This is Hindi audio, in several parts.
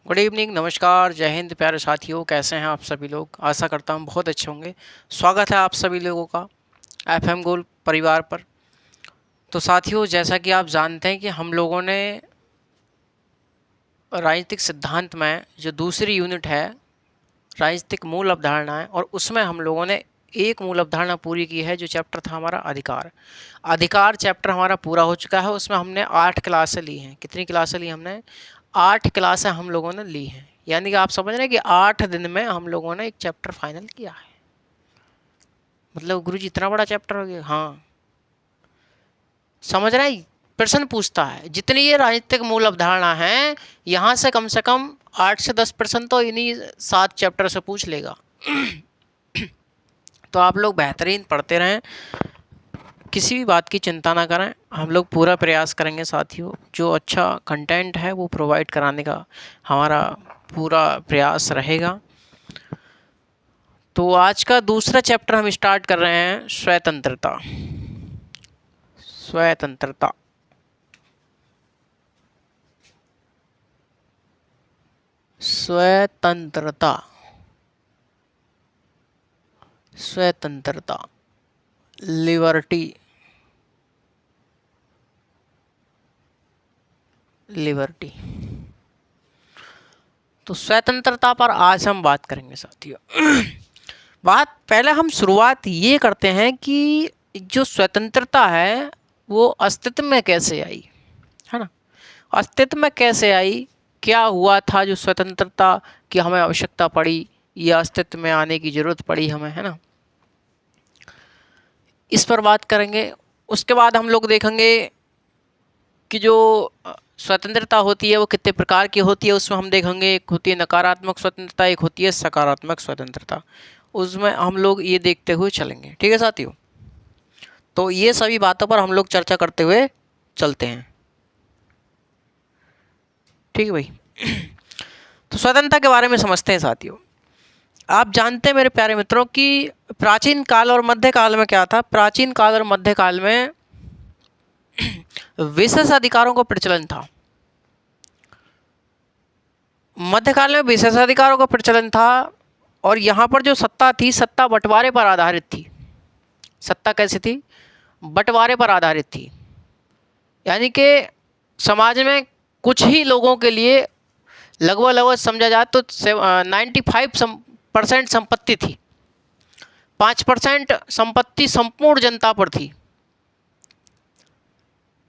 गुड इवनिंग, नमस्कार, जय हिंद प्यारे साथियों। कैसे हैं आप सभी लोग? आशा करता हूं बहुत अच्छे होंगे। स्वागत है आप सभी लोगों का एफएम गोल्ड परिवार पर। तो साथियों, जैसा कि आप जानते हैं कि हम लोगों ने राजनीतिक सिद्धांत में जो दूसरी यूनिट है, राजनीतिक मूल अवधारणाएं, और उसमें हम लोगों ने एक मूल अवधारणा पूरी की है जो चैप्टर था हमारा अधिकार। अधिकार चैप्टर हमारा पूरा हो चुका है। उसमें हमने 8 क्लासें ली हैं। कितनी क्लासें ली हमने? 8 क्लासें हम लोगों ने ली हैं। यानी कि आप समझ रहे हैं कि 8 दिन में हम लोगों ने एक चैप्टर फाइनल किया है। मतलब गुरुजी इतना बड़ा चैप्टर हो गया। हाँ, समझ रहे हैं? प्रश्न पूछता है जितनी ये राजनीतिक मूल अवधारणा है, यहाँ से कम 8 से 10% तो इन्हीं 7 चैप्टर से पूछ लेगा। तो आप लोग बेहतरीन पढ़ते रहें, किसी भी बात की चिंता ना करें। हम लोग पूरा प्रयास करेंगे साथियों, जो अच्छा कंटेंट है वो प्रोवाइड कराने का हमारा पूरा प्रयास रहेगा। तो आज का दूसरा चैप्टर हम स्टार्ट कर रहे हैं, स्वतंत्रता। स्वतंत्रता स्वतंत्रता स्वतंत्रता लिबर्टी लिबर्टी। तो स्वतंत्रता पर आज हम बात करेंगे साथियों। बात पहले हम शुरुआत ये करते हैं कि जो स्वतंत्रता है वो अस्तित्व में कैसे आई, है ना? अस्तित्व में कैसे आई, क्या हुआ था जो स्वतंत्रता की हमें आवश्यकता पड़ी या अस्तित्व में आने की ज़रूरत पड़ी हमें, है ना? इस पर बात करेंगे। उसके बाद हम लोग देखेंगे कि जो स्वतंत्रता होती है वो कितने प्रकार की होती है। उसमें हम देखेंगे एक होती है नकारात्मक स्वतंत्रता, एक होती है सकारात्मक स्वतंत्रता। उसमें हम लोग ये देखते हुए चलेंगे, ठीक है साथियों? तो ये सभी बातों पर हम लोग चर्चा करते हुए चलते हैं, ठीक है भाई? तो स्वतंत्रता के बारे में समझते हैं साथियों। आप जानते हैं मेरे प्यारे मित्रों कि प्राचीन काल और मध्यकाल में क्या था। प्राचीन काल और मध्यकाल में विशेष अधिकारों का प्रचलन था। मध्यकाल में विशेषाधिकारों का प्रचलन था और यहाँ पर जो सत्ता थी, सत्ता बंटवारे पर आधारित थी। सत्ता कैसी थी? बंटवारे पर आधारित थी। यानी कि समाज में कुछ ही लोगों के लिए लगभग लगभग समझा जाए तो 95% संपत्ति थी, 5% संपत्ति संपूर्ण जनता पर थी।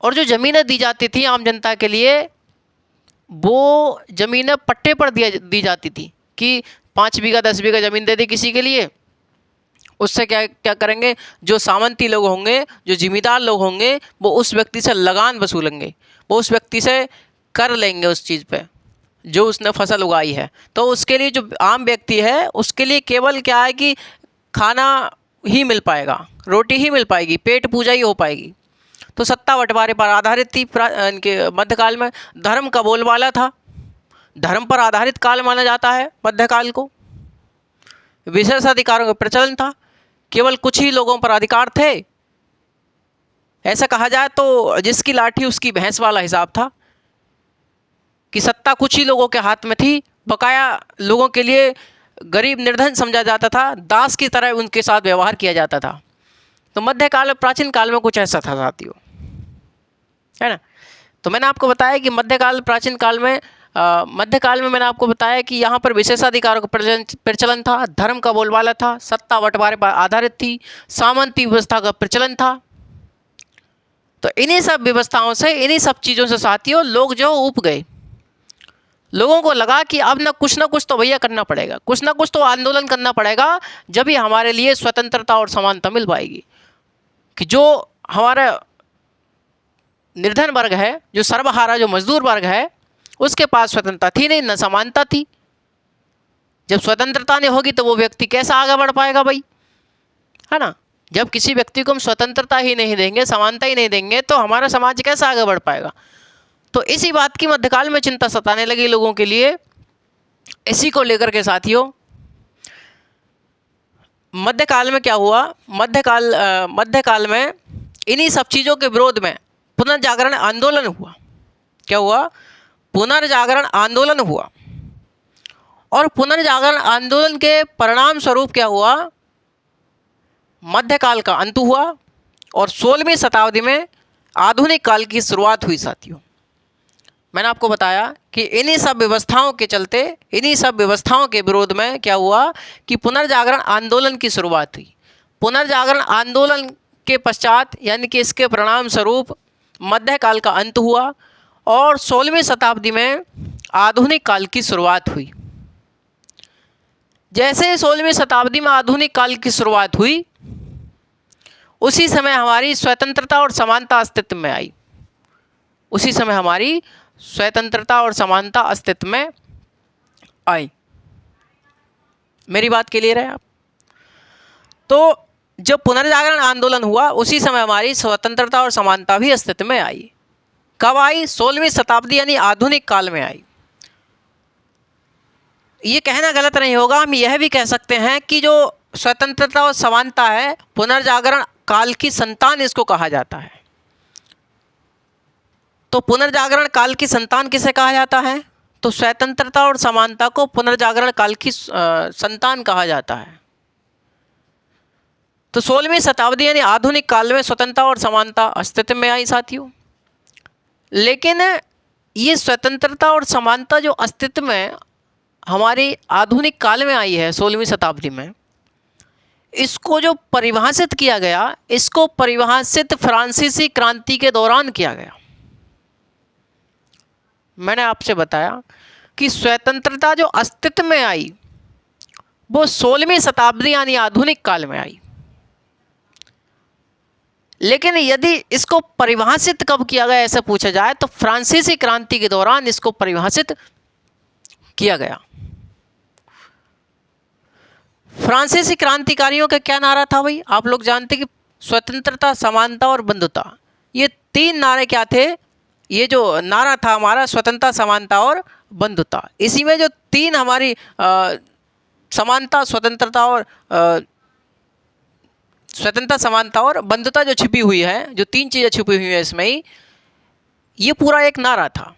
और जो ज़मीनें दी जाती थी आम जनता के लिए, वो ज़मीनें पट्टे पर दी जाती थी कि 5 बीघा 10 बीघा ज़मीन दे दी किसी के लिए। उससे क्या क्या करेंगे, जो सामंती लोग होंगे, जो जिम्मेदार लोग होंगे, वो उस व्यक्ति से लगान वसूलेंगे, वो उस व्यक्ति से कर लेंगे उस चीज़ पे जो उसने फसल उगाई है। तो उसके लिए जो आम व्यक्ति है उसके लिए केवल क्या है कि खाना ही मिल पाएगा, रोटी ही मिल पाएगी, पेट पूजा ही हो पाएगी। तो सत्ता बंटवारे पर आधारित थी। इनके मध्यकाल में धर्म का बोलबाला था। धर्म पर आधारित काल माना जाता है मध्यकाल को। विशेषाधिकारों का प्रचलन था, केवल कुछ ही लोगों पर अधिकार थे। ऐसा कहा जाए तो जिसकी लाठी उसकी भैंस वाला हिसाब था कि सत्ता कुछ ही लोगों के हाथ में थी। बकाया लोगों के लिए गरीब निर्धन समझा जाता था, दास की तरह उनके साथ व्यवहार किया जाता था। तो मध्यकाल में, प्राचीन काल में कुछ ऐसा था साथियों, है ना? तो मैंने आपको बताया कि मध्यकाल, प्राचीन काल में, मध्यकाल में मैंने आपको बताया कि यहाँ पर विशेषाधिकारों का प्रचलन था, धर्म का बोलबाला था, सत्ता बंटवारे पर आधारित थी, सामंती व्यवस्था का प्रचलन था। तो इन्हीं सब व्यवस्थाओं से, इन्हीं सब चीज़ों से साथियों लोग जो ऊब गए। लोगों को लगा कि अब ना कुछ तो भैया करना पड़ेगा, कुछ ना कुछ तो आंदोलन करना पड़ेगा, जब ही हमारे लिए स्वतंत्रता और समानता मिल पाएगी। कि जो हमारा निर्धन वर्ग है, जो सर्वहारा, जो मजदूर वर्ग है, उसके पास स्वतंत्रता थी नहीं, न समानता थी। जब स्वतंत्रता नहीं होगी तो वो व्यक्ति कैसा आगे बढ़ पाएगा भाई, है ना? जब किसी व्यक्ति को हम स्वतंत्रता ही नहीं देंगे, समानता ही नहीं देंगे, तो हमारा समाज कैसा आगे बढ़ पाएगा? तो इसी बात की मध्यकाल में चिंता सताने लगी लोगों के लिए। इसी को लेकर के साथियों मध्यकाल में क्या हुआ, मध्यकाल में इन्हीं सब चीज़ों के विरोध में पुनर्जागरण आंदोलन हुआ। क्या हुआ? पुनर्जागरण आंदोलन हुआ। और पुनर्जागरण आंदोलन के परिणाम स्वरूप क्या हुआ, मध्यकाल का अंत हुआ और 16वीं शताब्दी में आधुनिक काल की शुरुआत हुई। साथियों, मैंने आपको बताया कि इन्हीं सब व्यवस्थाओं के चलते, इन्हीं सब व्यवस्थाओं के विरोध में क्या हुआ कि पुनर्जागरण आंदोलन की शुरुआत हुई। पुनर्जागरण आंदोलन के पश्चात यानी कि इसके परिणाम स्वरूप मध्यकाल का अंत हुआ और 16वीं शताब्दी में आधुनिक काल की शुरुआत हुई। जैसे 16वीं शताब्दी में आधुनिक काल की शुरुआत हुई, उसी समय हमारी स्वतंत्रता और समानता अस्तित्व में आई। उसी समय हमारी स्वतंत्रता और समानता अस्तित्व में आई। मेरी बात क्लियर है आप? तो जब पुनर्जागरण आंदोलन हुआ उसी समय हमारी स्वतंत्रता और समानता भी अस्तित्व में आई। कब आई? 16वीं शताब्दी यानी आधुनिक काल में आई। ये कहना गलत नहीं होगा, हम यह भी कह सकते हैं कि जो स्वतंत्रता और समानता है, पुनर्जागरण काल की संतान इसको कहा जाता है। तो पुनर्जागरण काल की संतान किसे कहा जाता है? तो स्वतंत्रता और समानता को पुनर्जागरण काल की संतान कहा जाता है। तो 16वीं शताब्दी यानी आधुनिक काल में स्वतंत्रता और समानता अस्तित्व में आई। साथियों, लेकिन ये स्वतंत्रता और समानता जो अस्तित्व में हमारी आधुनिक काल में आई है 16वीं शताब्दी में, इसको जो परिभाषित किया गया, इसको परिभाषित फ्रांसीसी क्रांति के दौरान किया गया। मैंने आपसे बताया कि स्वतंत्रता जो अस्तित्व में आई वो 16वीं शताब्दी यानी आधुनिक काल में आई। लेकिन यदि इसको परिभाषित कब किया गया ऐसा पूछा जाए तो फ्रांसीसी क्रांति के दौरान इसको परिभाषित किया गया। फ्रांसीसी क्रांतिकारियों का क्या नारा था भाई? आप लोग जानते कि स्वतंत्रता, समानता और बंधुता, ये तीन नारे क्या थे? ये जो नारा था हमारा स्वतंत्रता, समानता और बंधुता, इसी में जो तीन हमारी समानता, स्वतंत्रता, समानता और बंधुता जो छिपी हुई है, जो तीन चीज़ें छिपी हुई हैं इसमें ही, ये पूरा एक नारा था।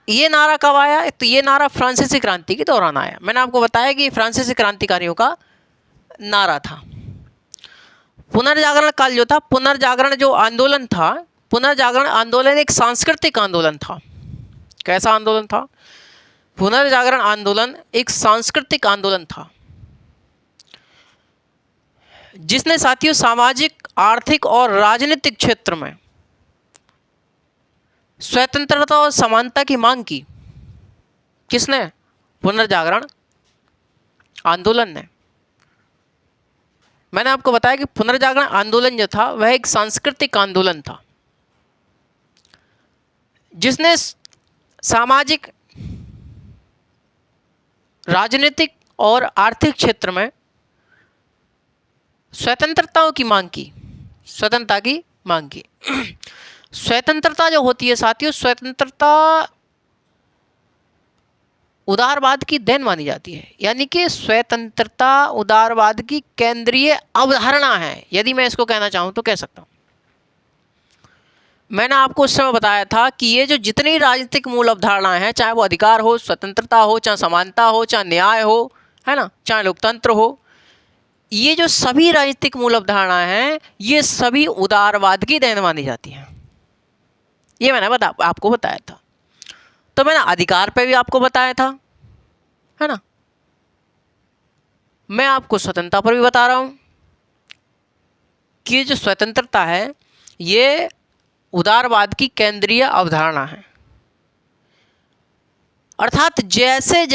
ये नारा कब आया? तो ये नारा फ्रांसीसी क्रांति के दौरान आया। मैंने आपको बताया कि फ्रांसीसी क्रांतिकारियों का नारा था। पुनर्जागरण काल जो था, पुनर्जागरण जो आंदोलन था, पुनर्जागरण आंदोलन एक सांस्कृतिक आंदोलन था। कैसा आंदोलन था? पुनर्जागरण आंदोलन एक सांस्कृतिक आंदोलन था जिसने साथियों सामाजिक, आर्थिक और राजनीतिक क्षेत्र में स्वतंत्रता और समानता की मांग की। किसने? पुनर्जागरण आंदोलन ने। मैंने आपको बताया कि पुनर्जागरण आंदोलन जो था वह एक सांस्कृतिक आंदोलन था जिसने सामाजिक, राजनीतिक और आर्थिक क्षेत्र में स्वतंत्रताओं की मांग की, स्वतंत्रता की मांग की। स्वतंत्रता जो होती है साथियों, स्वतंत्रता उदारवाद की देन मानी जाती है। यानी कि स्वतंत्रता उदारवाद की केंद्रीय अवधारणा है। यदि मैं इसको कहना चाहूँ तो कह सकता हूँ। मैंने आपको उस समय बताया था कि ये जो जितनी राजनीतिक मूल अवधारणाएं हैं, चाहे वो अधिकार हो, स्वतंत्रता हो, चाहे समानता हो, चाहे न्याय हो, है ना, चाहे लोकतंत्र हो, ये जो सभी राजनीतिक मूल अवधारणाएं हैं ये सभी उदारवाद की देन मानी जाती हैं। ये मैंने आपको बताया था। तो मैंने अधिकार पे भी आपको बताया था, है ना। मैं आपको स्वतंत्रता पर भी बता रहा हूँ कि ये जो स्वतंत्रता है ये उदारवाद की केंद्रीय अवधारणा है। अर्थात जैसे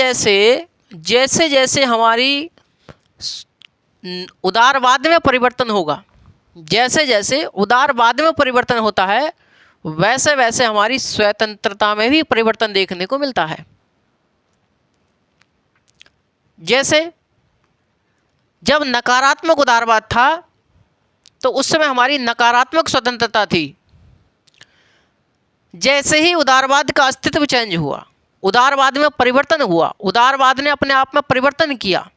जैसे हमारी उदारवाद में परिवर्तन होगा, जैसे जैसे उदारवाद में परिवर्तन होता है वैसे वैसे हमारी स्वतंत्रता में भी परिवर्तन देखने को मिलता है। जैसे जब नकारात्मक उदारवाद था तो उस समय हमारी नकारात्मक स्वतंत्रता थी। जैसे ही उदारवाद का अस्तित्व चेंज हुआ, उदारवाद में परिवर्तन हुआ, उदारवाद ने अपने आप में परिवर्तन किया,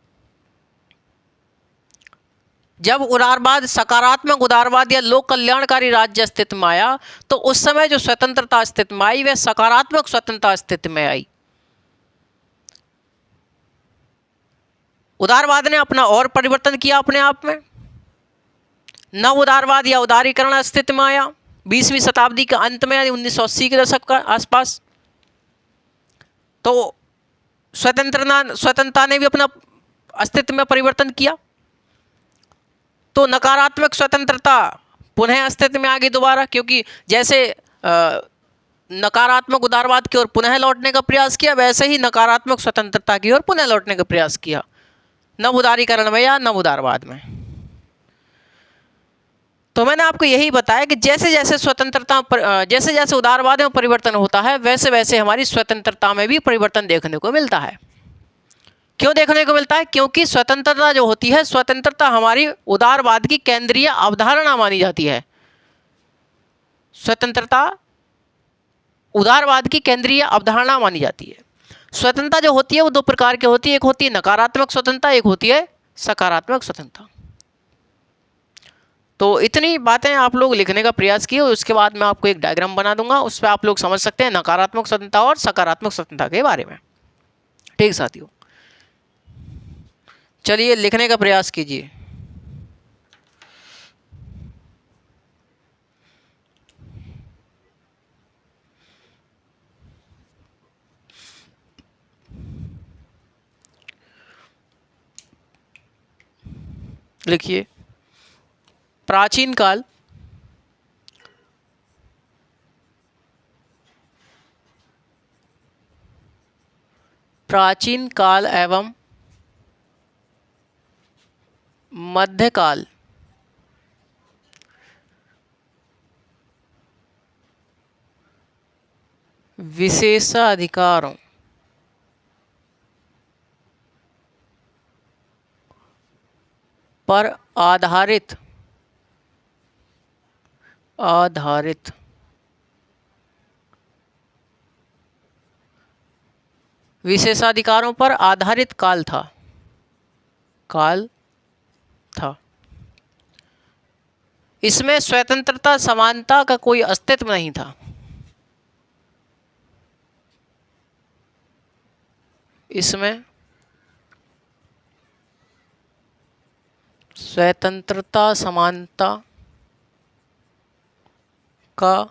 जब उदारवाद, सकारात्मक उदारवाद या लोक कल्याणकारी राज्य अस्तित्व में आया तो उस समय जो स्वतंत्रता अस्तित्व में आई वह सकारात्मक स्वतंत्रता अस्तित्व में आई। उदारवाद ने अपना और परिवर्तन किया अपने आप में। नव उदारवाद या उदारीकरण अस्तित्व में आया 20वीं शताब्दी के अंत में, यानी 1980 के दशक का आसपास। तो स्वतंत्रता ने भी अपना अस्तित्व में परिवर्तन किया। तो नकारात्मक स्वतंत्रता पुनः अस्तित्व में आ गई दोबारा, क्योंकि जैसे नकारात्मक उदारवाद की ओर पुनः लौटने का प्रयास किया, वैसे ही नकारात्मक स्वतंत्रता की ओर पुनः लौटने का प्रयास किया, नव उदारीकरण में या नव उदारवाद में। तो मैंने आपको यही बताया कि जैसे जैसे जैसे जैसे उदारवाद में परिवर्तन होता है, वैसे वैसे हमारी स्वतंत्रता में भी परिवर्तन देखने को मिलता है। क्यों देखने को मिलता है? क्योंकि स्वतंत्रता जो होती है, स्वतंत्रता हमारी उदारवाद की केंद्रीय अवधारणा मानी जाती है। स्वतंत्रता उदारवाद की केंद्रीय अवधारणा मानी जाती है। स्वतंत्रता जो होती है वो दो प्रकार की होती है, एक होती है नकारात्मक स्वतंत्रता, एक होती है सकारात्मक स्वतंत्रता। तो इतनी बातें आप लोग लिखने का प्रयास किए, उसके बाद मैं आपको एक डायग्राम बना दूंगा, उस पर आप लोग समझ सकते हैं नकारात्मक स्वतंत्रता और सकारात्मक स्वतंत्रता के बारे में। ठीक साथियों, चलिए लिखने का प्रयास कीजिए। लिखिए, प्राचीन काल एवं मध्यकाल विशेषाधिकारों पर आधारित विशेषाधिकारों पर आधारित काल था। इसमें स्वतंत्रता समानता का कोई अस्तित्व नहीं था। इसमें स्वतंत्रता समानता का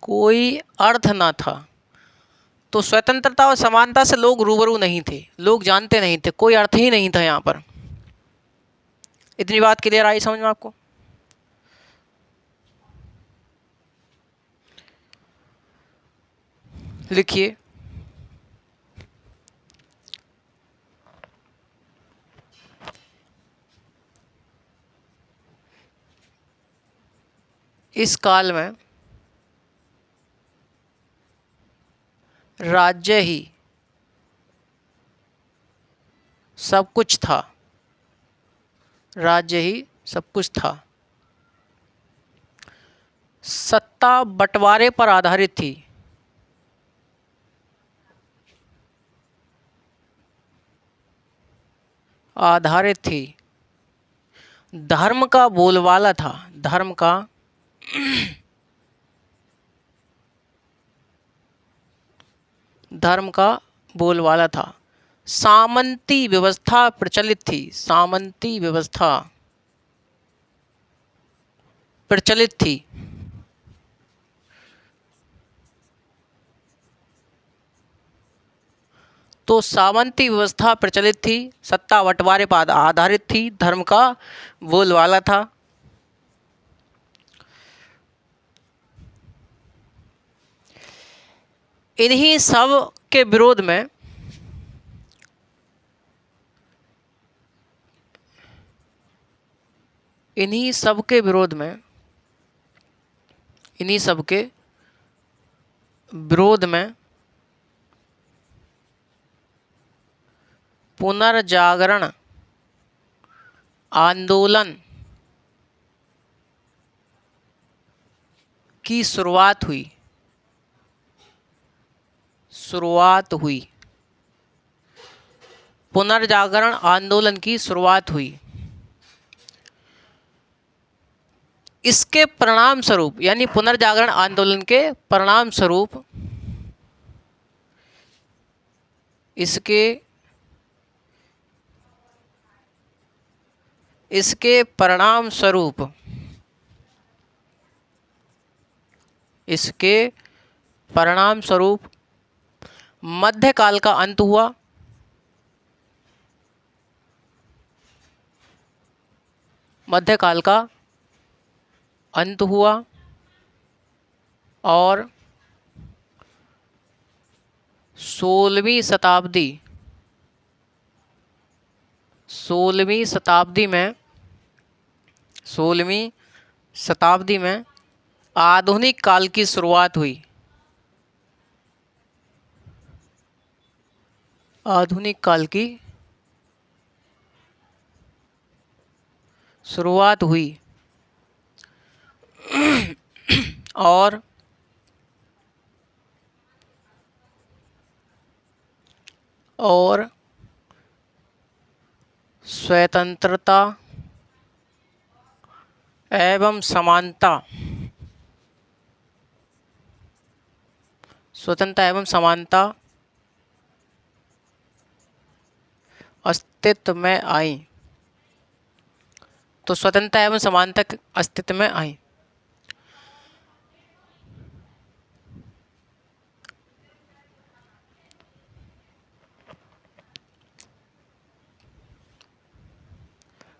कोई अर्थ ना था। तो स्वतंत्रता और समानता से लोग रूबरू नहीं थे, लोग जानते नहीं थे, कोई अर्थ ही नहीं था यहाँ पर। इतनी बात क्लियर आई समझ में आपको? लिखिए, इस काल में राज्य ही सब कुछ था। राज्य ही सब कुछ था। सत्ता बंटवारे पर आधारित थी। धर्म का बोलबाला था। धर्म का बोलबाला था। सामंती व्यवस्था प्रचलित थी। तो सामंती व्यवस्था प्रचलित थी, सत्ता बंटवारे पर आधारित थी, धर्म का बोलबाला था। इन्हीं सब के विरोध में पुनर्जागरण आंदोलन की शुरुआत हुई। पुनर्जागरण आंदोलन की शुरुआत हुई। इसके परिणाम स्वरूप, यानी पुनर्जागरण आंदोलन के परिणाम स्वरूप इसके इसके परिणाम स्वरूप मध्यकाल का अंत हुआ। मध्यकाल का अंत हुआ और 16वीं शताब्दी में आधुनिक काल की शुरुआत हुई। आधुनिक काल की शुरुआत हुई और स्वतंत्रता एवं समानता अस्तित्व में आई। तो स्वतंत्रता एवं समानता अस्तित्व में आई।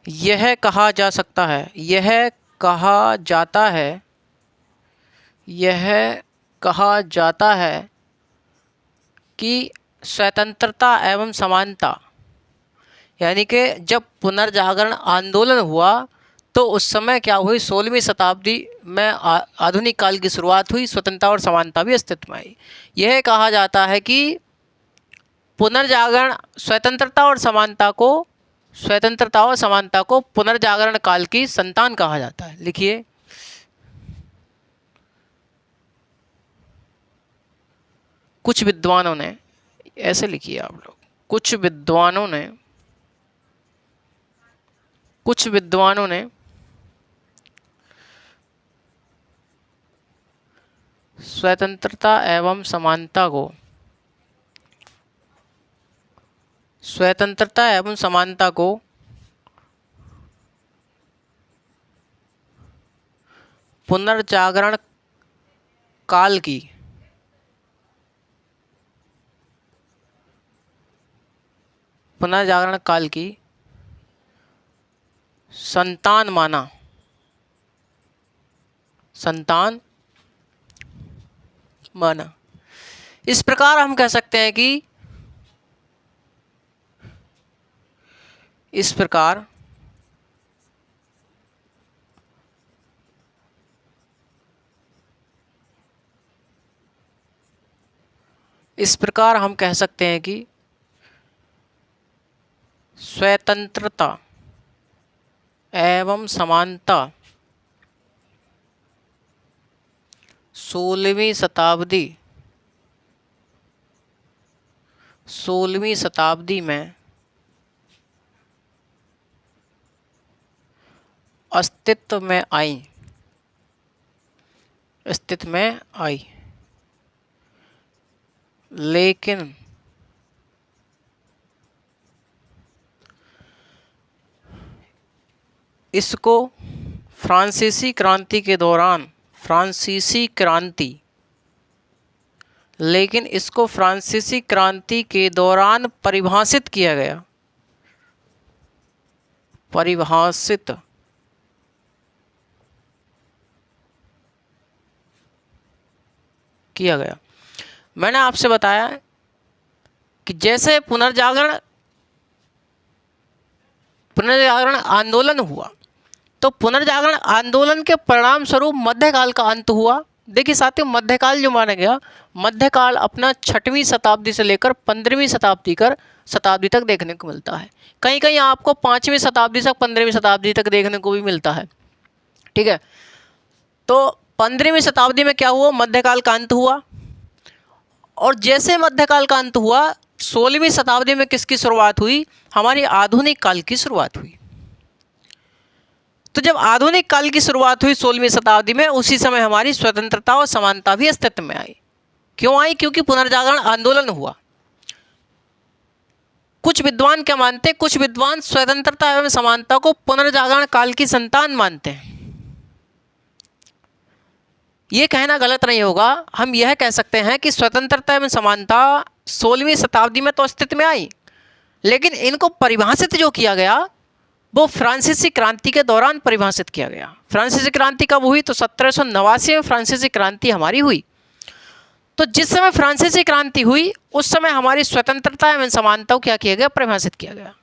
यह कहा जाता है कि स्वतंत्रता एवं समानता यानी कि जब पुनर्जागरण आंदोलन हुआ तो उस समय क्या हुई, 16वीं शताब्दी में आधुनिक काल की शुरुआत हुई, स्वतंत्रता और समानता भी अस्तित्व में आई। यह कहा जाता है कि पुनर्जागरण स्वतंत्रता और समानता को पुनर्जागरण काल की संतान कहा जाता है। लिखिए, कुछ विद्वानों ने, ऐसे लिखिए आप लोग, कुछ विद्वानों ने स्वतंत्रता एवं समानता को पुनर्जागरण काल की संतान माना। इस प्रकार हम कह सकते हैं कि इस प्रकार हम कह सकते हैं कि स्वतंत्रता एवं समानता 16वीं शताब्दी में अस्तित्व में आई। लेकिन इसको फ्रांसीसी क्रांति के दौरान परिभाषित किया गया। मैंने आपसे बताया कि जैसे पुनर्जागरण आंदोलन हुआ तो पुनर्जागरण आंदोलन के परिणाम स्वरूप मध्यकाल का अंत हुआ। देखिए साथियों, मध्यकाल जो माना गया, मध्यकाल अपना 6वीं शताब्दी से लेकर 15वीं शताब्दी तक देखने को मिलता है। कहीं कहीं आपको 5वीं शताब्दी से 15वीं शताब्दी तक देखने को भी मिलता है। ठीक है, तो 15वीं शताब्दी में क्या हुआ, मध्यकाल का अंत हुआ। और जैसे मध्यकाल का अंत हुआ, 16वीं शताब्दी में किसकी शुरुआत हुई, हमारी आधुनिक काल की शुरुआत हुई। तो जब आधुनिक काल की शुरुआत हुई 16वीं शताब्दी में, उसी समय हमारी स्वतंत्रता और समानता भी अस्तित्व में आई। क्यों आई? क्योंकि पुनर्जागरण आंदोलन हुआ। कुछ विद्वान क्या मानते हैं, कुछ विद्वान स्वतंत्रता एवं समानता को पुनर्जागरण काल की संतान मानते हैं। ये कहना गलत नहीं होगा, हम यह कह सकते हैं कि स्वतंत्रता एवं समानता 16वीं शताब्दी में तो अस्तित्व में आई, लेकिन इनको परिभाषित जो किया गया वो फ्रांसीसी क्रांति के दौरान परिभाषित किया गया। फ्रांसीसी क्रांति कब हुई, तो 1789 में फ्रांसीसी क्रांति हमारी हुई। तो जिस समय फ्रांसीसी क्रांति हुई उस समय हमारी स्वतंत्रता एवं समानता को क्या किया गया, परिभाषित किया गया।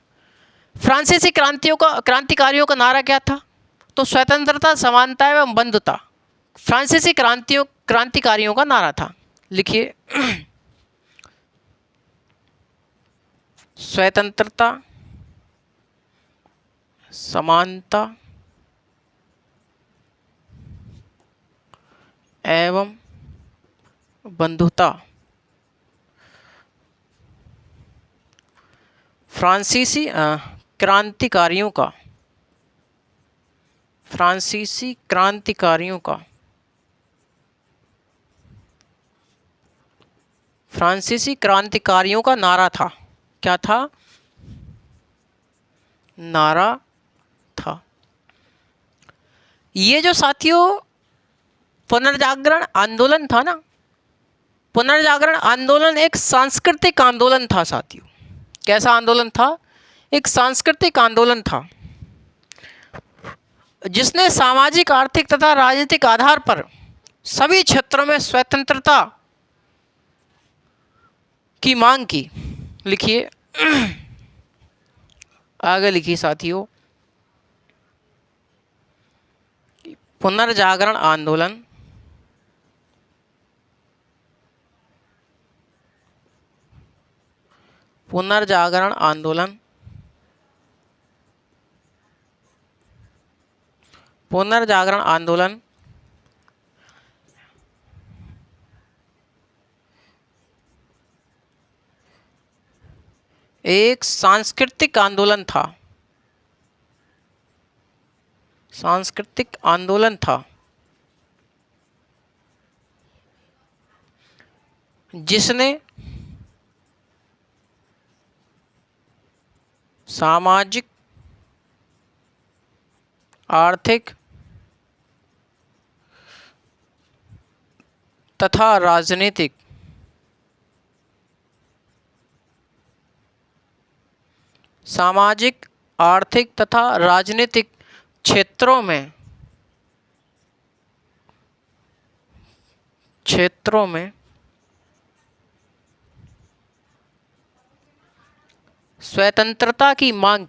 फ्रांसीसी क्रांतिकारियों का नारा क्या था, तो स्वतंत्रता, समानता एवं बंधुता फ्रांसीसी क्रांतिकारियों का नारा था। लिखिए, स्वतंत्रता, समानता एवं बंधुता फ्रांसीसी क्रांतिकारियों का नारा था। क्या था, नारा था। ये जो साथियों पुनर्जागरण आंदोलन था ना, पुनर्जागरण आंदोलन एक सांस्कृतिक आंदोलन था साथियों। कैसा आंदोलन था, एक सांस्कृतिक आंदोलन था जिसने सामाजिक, आर्थिक तथा राजनीतिक आधार पर सभी क्षेत्रों में स्वतंत्रता की मांग की। लिखिए, आगे लिखिए साथियों, पुनर्जागरण आंदोलन एक सांस्कृतिक आंदोलन था जिसने सामाजिक, आर्थिक तथा राजनीतिक क्षेत्रों में स्वतंत्रता की मांग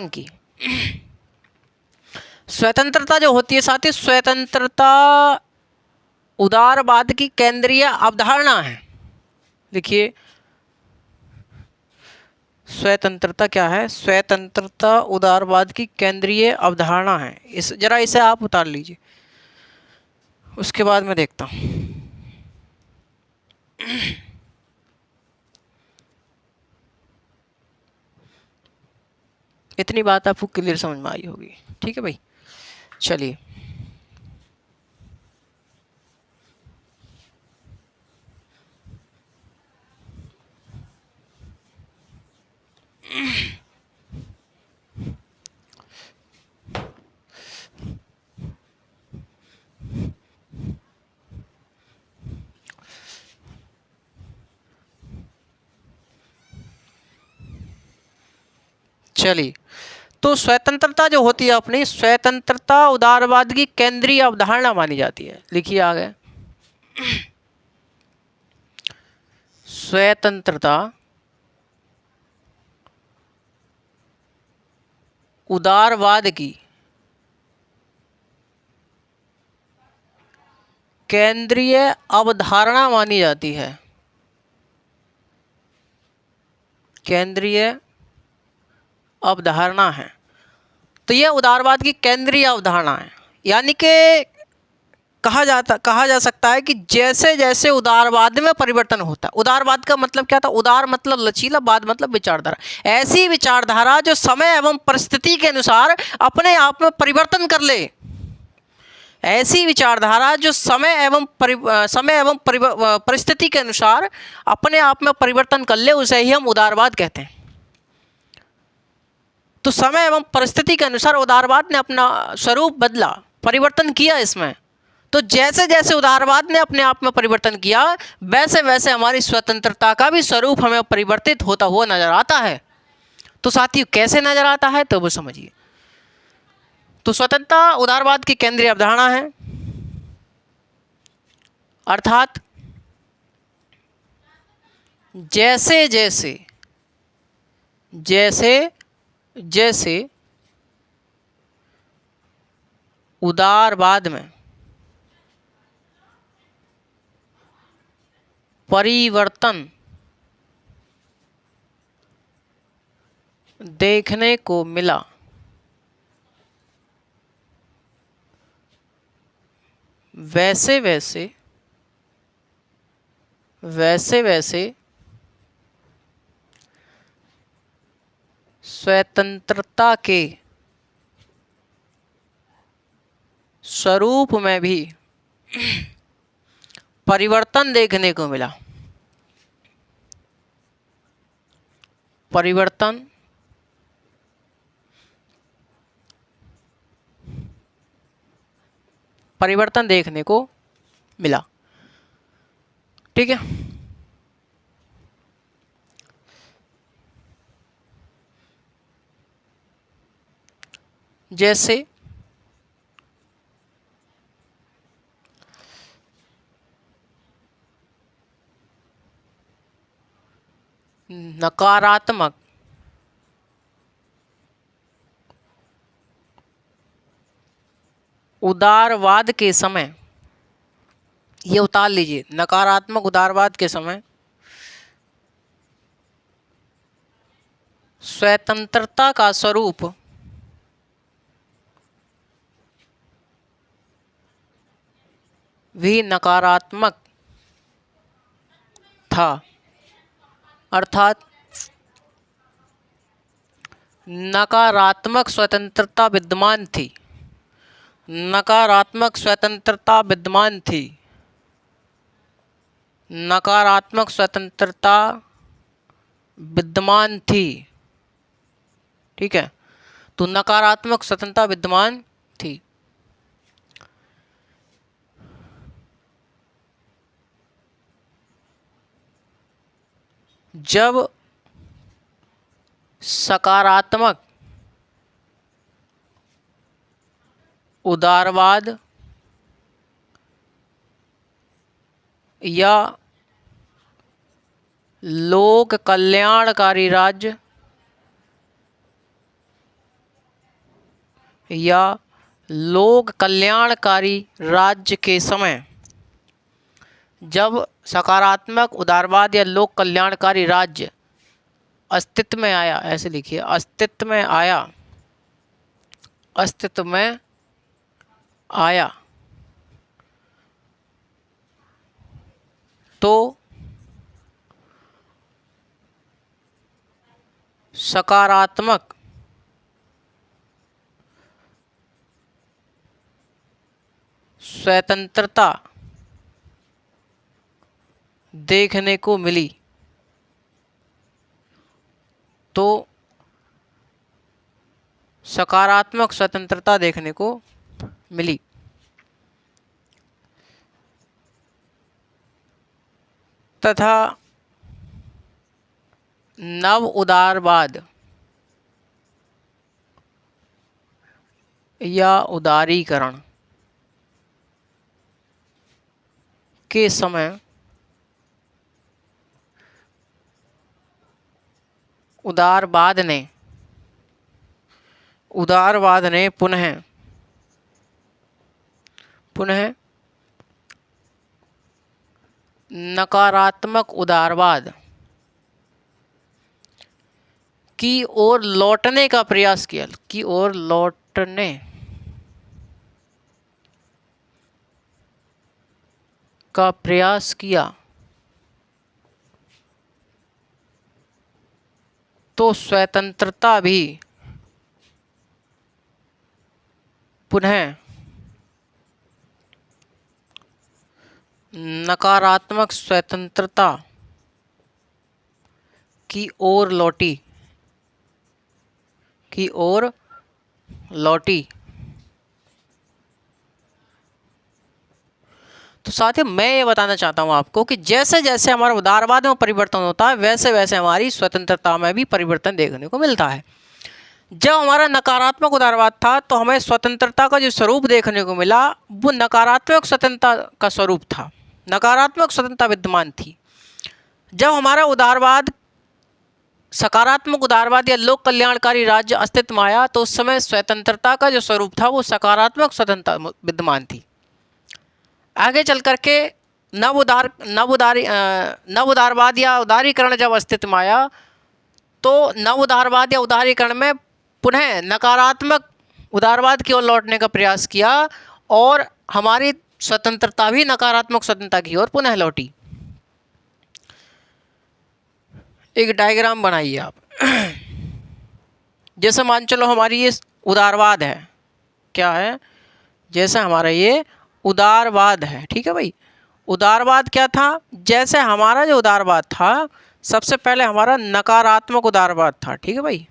की। स्वतंत्रता जो होती है साथी, स्वतंत्रता उदारवाद की केंद्रीय अवधारणा है। लिखिए, स्वतंत्रता क्या है, स्वतंत्रता उदारवाद की केंद्रीय अवधारणा है। जरा इसे आप उतार लीजिए, उसके बाद मैं देखता हूँ। इतनी बात आपको क्लियर समझ में आई होगी, ठीक है भाई। चलिए, तो स्वतंत्रता जो होती है अपनी, स्वतंत्रता उदारवाद की केंद्रीय अवधारणा मानी जाती है। लिखिए आगे, स्वतंत्रता उदारवाद की केंद्रीय अवधारणा मानी जाती है। केंद्रीय अवधारणा है, तो यह उदारवाद की केंद्रीय अवधारणा है। यानी कि कहा जा सकता है कि जैसे जैसे उदारवाद में परिवर्तन होता है, उदारवाद का मतलब क्या था, उदार मतलब लचीला, वाद मतलब विचारधारा। ऐसी विचारधारा जो समय एवं परिस्थिति के अनुसार अपने आप में परिवर्तन कर ले, ऐसी विचारधारा जो समय एवं परिस्थिति के अनुसार अपने आप में परिवर्तन कर ले, उसे ही हम उदारवाद कहते हैं। तो समय एवं परिस्थिति के अनुसार उदारवाद ने अपना स्वरूप बदला, परिवर्तन किया इसमें। तो जैसे जैसे उदारवाद ने अपने आप में परिवर्तन किया, वैसे वैसे हमारी स्वतंत्रता का भी स्वरूप हमें परिवर्तित होता हुआ नजर आता है। तो साथियों, कैसे नजर आता है तो वो समझिए। तो स्वतंत्रता उदारवाद की केंद्रीय अवधारणा है, अर्थात जैसे जैसे जैसे जैसे उदारवाद में परिवर्तन देखने को मिला, वैसे वैसे स्वतंत्रता के स्वरूप में भी परिवर्तन देखने को मिला। परिवर्तन देखने को मिला। ठीक है। जैसे नकारात्मक उदारवाद के समय, ये उतार लीजिए, नकारात्मक उदारवाद के समय स्वतंत्रता का स्वरूप भी नकारात्मक था। अर्थात नकारात्मक स्वतंत्रता विद्यमान थी। नकारात्मक स्वतंत्रता विद्यमान थी। नकारात्मक स्वतंत्रता विद्यमान थी। ठीक है। तो नकारात्मक स्वतंत्रता विद्यमान थी। जब सकारात्मक उदारवाद या लोक कल्याणकारी राज्य के समय, जब सकारात्मक उदारवाद या लोक कल्याणकारी राज्य अस्तित्व में आया, ऐसे लिखिए, अस्तित्व में आया, तो सकारात्मक स्वतंत्रता देखने को मिली। तो सकारात्मक स्वतंत्रता देखने को मिली। तथा नव उदारवाद या उदारीकरण के समय उदारवाद ने पुनः नकारात्मक उदारवाद की ओर लौटने का प्रयास किया, तो स्वतंत्रता भी पुनः नकारात्मक स्वतंत्रता की ओर लौटी। तो साथियों, मैं ये बताना चाहता हूँ आपको कि जैसे जैसे हमारा उदारवाद में परिवर्तन होता है, वैसे वैसे हमारी स्वतंत्रता में भी परिवर्तन देखने को मिलता है। जब हमारा नकारात्मक उदारवाद था तो हमें स्वतंत्रता का जो स्वरूप देखने को मिला वो नकारात्मक स्वतंत्रता का स्वरूप था, नकारात्मक स्वतंत्रता विद्यमान थी। जब हमारा उदारवाद सकारात्मक उदारवाद या लोक कल्याणकारी राज्य अस्तित्व में आया तो उस समय स्वतंत्रता का जो स्वरूप था वो सकारात्मक स्वतंत्रता विद्यमान थी। आगे चल करके नव उदारवाद या उदारीकरण जब अस्तित्व में आया तो नव उदारवाद या उदारीकरण में पुनः नकारात्मक उदारवाद की ओर लौटने का प्रयास किया और हमारी स्वतंत्रता भी नकारात्मक स्वतंत्रता की ओर पुनः लौटी। एक डायग्राम बनाइए आप। जैसे मान चलो हमारी ये उदारवाद है, क्या है, जैसे हमारा ये उदारवाद है, ठीक है भाई। उदारवाद क्या था, जैसे हमारा जो उदारवाद था सबसे पहले हमारा नकारात्मक उदारवाद था, ठीक है भाई,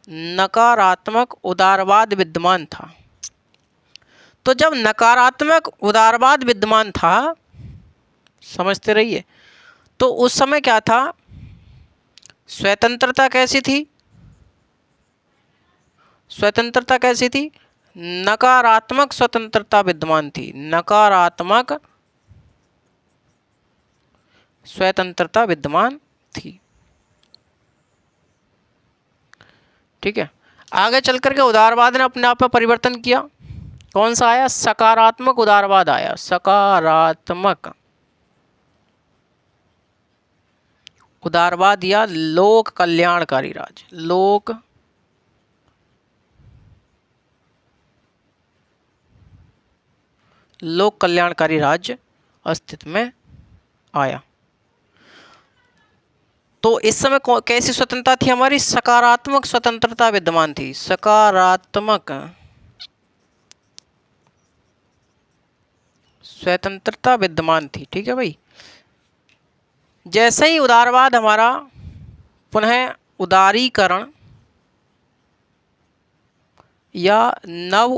नकारात्मक उदारवाद विद्यमान था। तो जब नकारात्मक उदारवाद विद्यमान था, समझते रहिए, तो उस समय क्या था, स्वतंत्रता कैसी थी, स्वतंत्रता कैसी थी, नकारात्मक स्वतंत्रता विद्यमान थी, नकारात्मक स्वतंत्रता विद्यमान थी, ठीक है। आगे चल करके उदारवाद ने अपने आप में परिवर्तन किया, कौन सा आया, सकारात्मक उदारवाद आया, सकारात्मक उदारवाद या लोक कल्याणकारी राज्य, लोक कल्याणकारी राज्य अस्तित्व में आया। तो इस समय कैसी स्वतंत्रता थी हमारी, सकारात्मक स्वतंत्रता विद्यमान थी, सकारात्मक स्वतंत्रता विद्यमान थी, ठीक है भाई। जैसे ही उदारवाद हमारा पुनः उदारीकरण या नव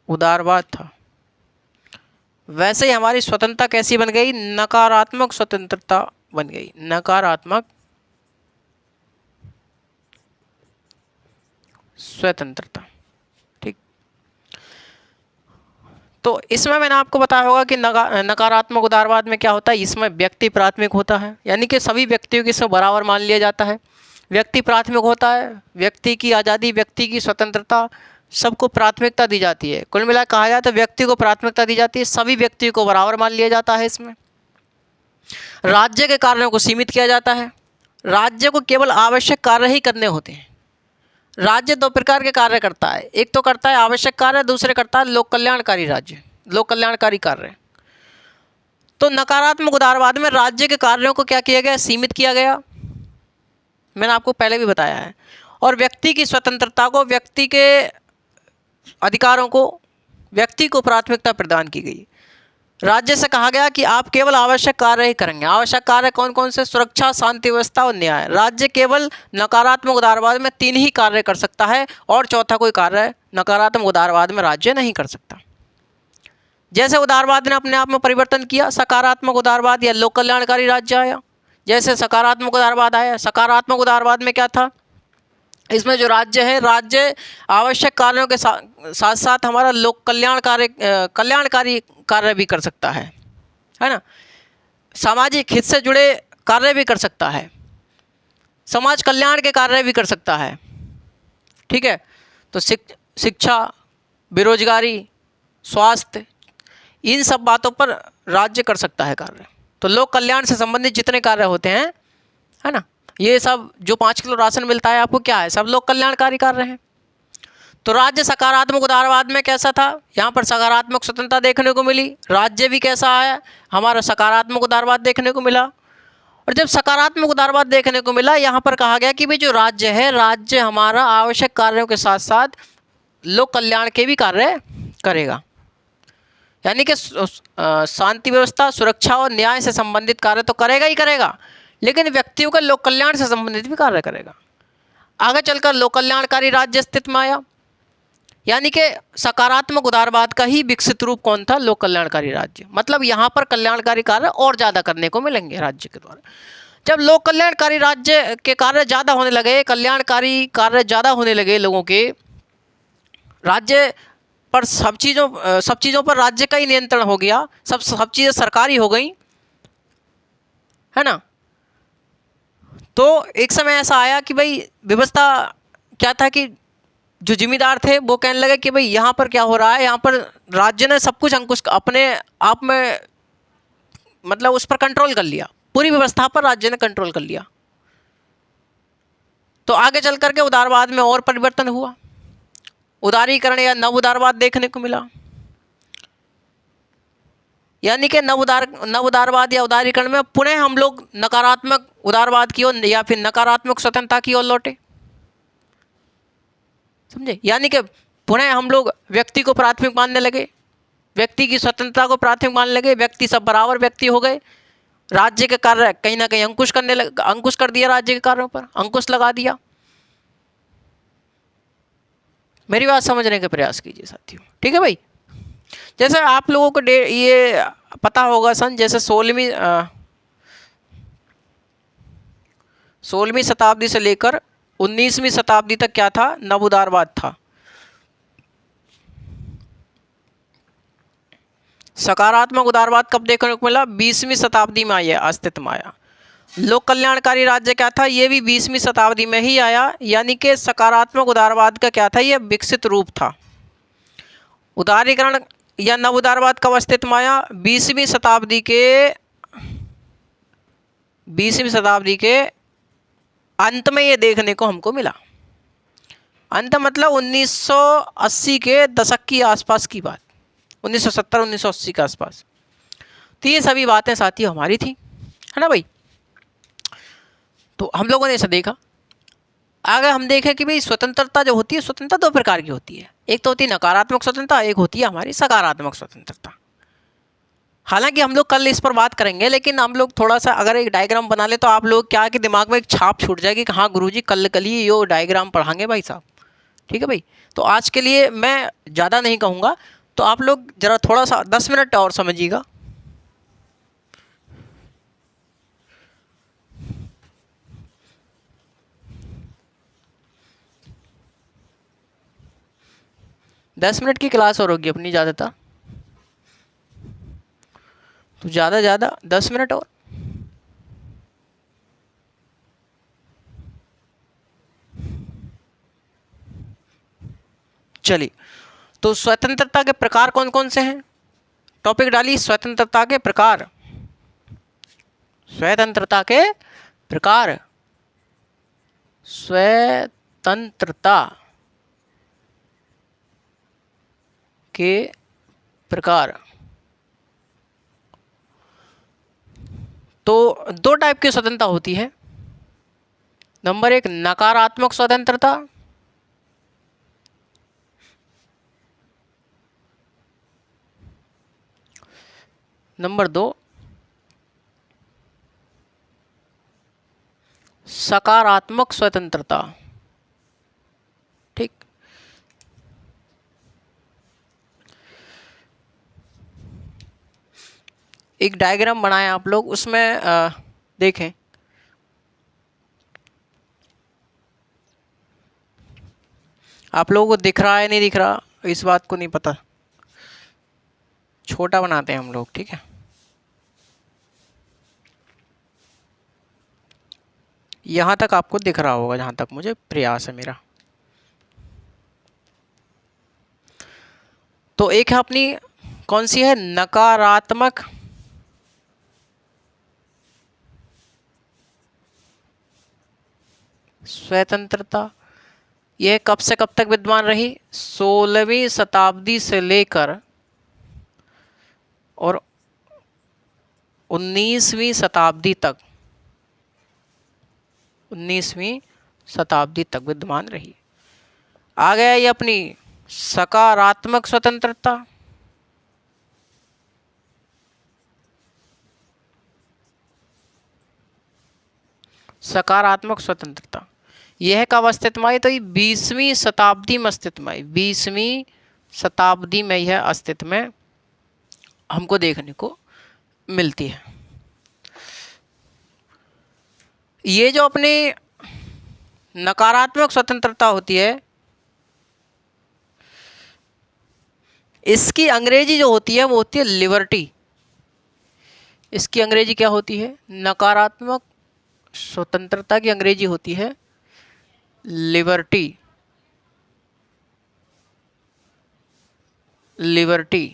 उदारवाद था, वैसे ही हमारी स्वतंत्रता कैसी बन गई, नकारात्मक स्वतंत्रता बन गई, नकारात्मक स्वतंत्रता, ठीक। तो इसमें मैंने आपको बताया होगा कि नकारात्मक उदारवाद में क्या होता है, इसमें व्यक्ति प्राथमिक होता है, यानी कि सभी व्यक्तियों की इसमें बराबर मान लिया जाता है। व्यक्ति प्राथमिक होता है, व्यक्ति की आज़ादी, व्यक्ति की स्वतंत्रता, सबको प्राथमिकता दी जाती है। कुल मिला कहा जाए तो व्यक्ति को प्राथमिकता दी जाती है, सभी व्यक्तियों को बराबर मान लिया जाता है। इसमें राज्य के कार्यों को सीमित किया जाता है, राज्य को केवल आवश्यक कार्य ही करने होते हैं। राज्य दो प्रकार के कार्य करता है, एक तो करता है आवश्यक कार्य, दूसरे करता है लोक कल्याणकारी राज्य, लोक कल्याणकारी कार्य। तो नकारात्मक उदारवाद में राज्य के कार्यों को क्या किया गया, सीमित किया गया, मैंने आपको पहले भी बताया है। और व्यक्ति की स्वतंत्रता को, व्यक्ति के अधिकारों को, व्यक्ति को प्राथमिकता प्रदान की गई। राज्य से कहा गया कि आप केवल आवश्यक कार्य ही करेंगे। आवश्यक कार्य कौन कौन से, सुरक्षा, शांति व्यवस्था और न्याय। राज्य केवल नकारात्मक उदारवाद में 3 ही कार्य कर सकता है और चौथा कोई कार्य नकारात्मक उदारवाद में राज्य नहीं कर सकता। जैसे उदारवाद ने अपने आप में परिवर्तन किया, सकारात्मक उदारवाद या लोक कल्याणकारी राज्य आया। जैसे सकारात्मक उदारवाद आया, सकारात्मक उदारवाद में क्या था, इसमें जो राज्य है, राज्य आवश्यक कार्यों के साथ साथ हमारा लोक कल्याणकारी कार्य भी कर सकता है ना, सामाजिक हित से जुड़े कार्य भी कर सकता है, समाज कल्याण के कार्य भी कर सकता है, ठीक है। तो शिक्षा, बेरोजगारी, स्वास्थ्य, इन सब बातों पर राज्य कर सकता है कार्य। तो लोक कल्याण से संबंधित जितने कार्य होते हैं, है ना, ये सब जो 5 किलो राशन मिलता है आपको, क्या है, सब लोक कल्याणकारी कार्य हैं। तो राज्य सकारात्मक उदारवाद में कैसा था, यहाँ पर सकारात्मक स्वतंत्रता देखने को मिली। राज्य भी कैसा है, हमारा सकारात्मक उदारवाद देखने को मिला। और जब सकारात्मक उदारवाद देखने को मिला, यहाँ पर कहा गया कि भाई जो राज्य है, राज्य हमारा आवश्यक कार्यों के साथ साथ लोक कल्याण के भी कार्य करेगा। यानी कि शांति व्यवस्था, सुरक्षा और न्याय से संबंधित कार्य तो करेगा ही करेगा, लेकिन व्यक्तियों के लोक कल्याण से संबंधित भी कार्य करेगा। आगे चलकर लोक कल्याणकारी राज्य अस्तित्व में आया, यानी कि सकारात्मक उदारवाद का ही विकसित रूप कौन था? लोक कल्याणकारी राज्य। मतलब यहाँ पर कल्याणकारी कार्य और ज़्यादा करने को मिलेंगे राज्य के द्वारा। जब लोक कल्याणकारी राज्य के कार्य ज़्यादा होने लगे, कल्याणकारी कार्य ज़्यादा होने लगे लोगों के, राज्य पर सब चीज़ों पर राज्य का ही नियंत्रण हो गया, सब चीज़ें सरकारी हो गई, है ना। तो एक समय ऐसा आया कि भाई व्यवस्था क्या था कि जो जिम्मेदार थे वो कहने लगे कि भाई यहाँ पर क्या हो रहा है, यहाँ पर राज्य ने सब कुछ अंकुश अपने आप में, मतलब उस पर कंट्रोल कर लिया, पूरी व्यवस्था पर राज्य ने कंट्रोल कर लिया। तो आगे चल करके उदारवाद में और परिवर्तन हुआ, उदारीकरण या नव उदारवाद देखने को मिला। यानी कि नव उदारवाद या उदारीकरण में पुनः हम लोग नकारात्मक उदारवाद की ओर या फिर नकारात्मक स्वतंत्रता की ओर लौटे, समझे। यानी कि पुनः हम लोग व्यक्ति को प्राथमिक मानने लगे, व्यक्ति की स्वतंत्रता को प्राथमिक मानने लगे, व्यक्ति सब बराबर व्यक्ति हो गए, राज्य के कार्य कहीं ना कहीं अंकुश कर दिया, राज्य के कार्यों पर अंकुश लगा दिया। मेरी बात समझने का प्रयास कीजिए साथियों, ठीक है भाई। जैसे आप लोगों को ये पता होगा, सन जैसे 16वीं शताब्दी से लेकर 19वीं शताब्दी तक क्या था? नव उदारवाद था। सकारात्मक उदारवाद कब देखने को मिला? 20वीं शताब्दी में आया, अस्तित्व में आया। लोक कल्याणकारी राज्य क्या था? ये भी 20वीं शताब्दी में ही आया। यानी कि सकारात्मक उदारवाद का क्या था? ये विकसित रूप था। उदारीकरण या नव उदारवाद कब अस्तित्व में आया? 20वीं शताब्दी के अंत में ये देखने को हमको मिला। अंत मतलब 1980 के दशक की आसपास की बात, 1970-1980 के आसपास। तो ये सभी बातें साथियों हमारी थी, है ना भाई। तो हम लोगों ने ऐसा देखा। आगे हम देखें कि भाई स्वतंत्रता जो होती है, स्वतंत्रता दो प्रकार की होती है। एक तो होती है नकारात्मक स्वतंत्रता, एक होती है हमारी सकारात्मक स्वतंत्रता। हालांकि हम लोग कल इस पर बात करेंगे, लेकिन हम लोग थोड़ा सा अगर एक डायग्राम बना ले तो आप लोग क्या कि दिमाग में एक छाप छूट जाएगी कि हाँ गुरुजी कल ही यो डायग्राम पढ़ाएंगे भाई साहब, ठीक है भाई। तो आज के लिए मैं ज़्यादा नहीं कहूँगा, तो आप लोग ज़रा थोड़ा सा 10 मिनट और समझिएगा। दस मिनट की क्लास और होगी अपनी ज़्यादातर, तो ज़्यादा 10 मिनट और। चलिए, तो स्वतंत्रता के प्रकार कौन कौन से हैं? टॉपिक डाली स्वतंत्रता के प्रकार। स्वतंत्रता के प्रकार, स्वतंत्रता के प्रकार। तो दो टाइप की स्वतंत्रता होती है। नंबर 1 नकारात्मक स्वतंत्रता, नंबर 2 सकारात्मक स्वतंत्रता, ठीक। एक डायग्राम बनाया आप लोग, उसमें देखें आप लोगों को दिख रहा है नहीं दिख रहा, इस बात को नहीं पता, छोटा बनाते हैं हम लोग, ठीक है। यहाँ तक आपको दिख रहा होगा जहाँ तक मुझे प्रयास है मेरा। तो एक है अपनी कौन सी है? नकारात्मक स्वतंत्रता। यह कब से कब तक विद्यमान रही? 16वीं शताब्दी से लेकर और 19वीं शताब्दी तक, 19वीं शताब्दी तक विद्यमान रही। आ गया ये अपनी सकारात्मक स्वतंत्रता, सकारात्मक स्वतंत्रता यह कब अस्तित्व में आई? तो ये 20वीं शताब्दी में अस्तित्व में आई। 20वीं शताब्दी में यह अस्तित्व में हमको देखने को मिलती है। ये जो अपनी नकारात्मक स्वतंत्रता होती है, इसकी अंग्रेजी जो होती है वो होती है लिबर्टी। इसकी अंग्रेजी क्या होती है? नकारात्मक स्वतंत्रता की अंग्रेजी होती है लिबर्टी। लिबर्टी,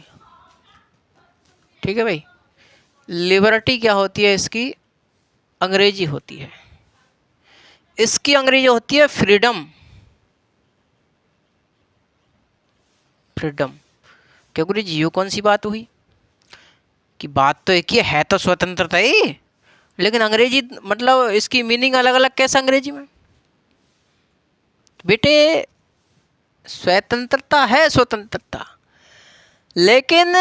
ठीक है भाई। लिबर्टी क्या होती है? इसकी अंग्रेजी होती है, इसकी अंग्रेजी होती है फ्रीडम। फ्रीडम। क्या गुरु जी, ये कौन सी बात हुई कि बात तो एक ही है तो स्वतंत्रता ही, लेकिन अंग्रेजी मतलब इसकी मीनिंग अलग अलग कैसे अंग्रेजी में? बेटे स्वतंत्रता है स्वतंत्रता, लेकिन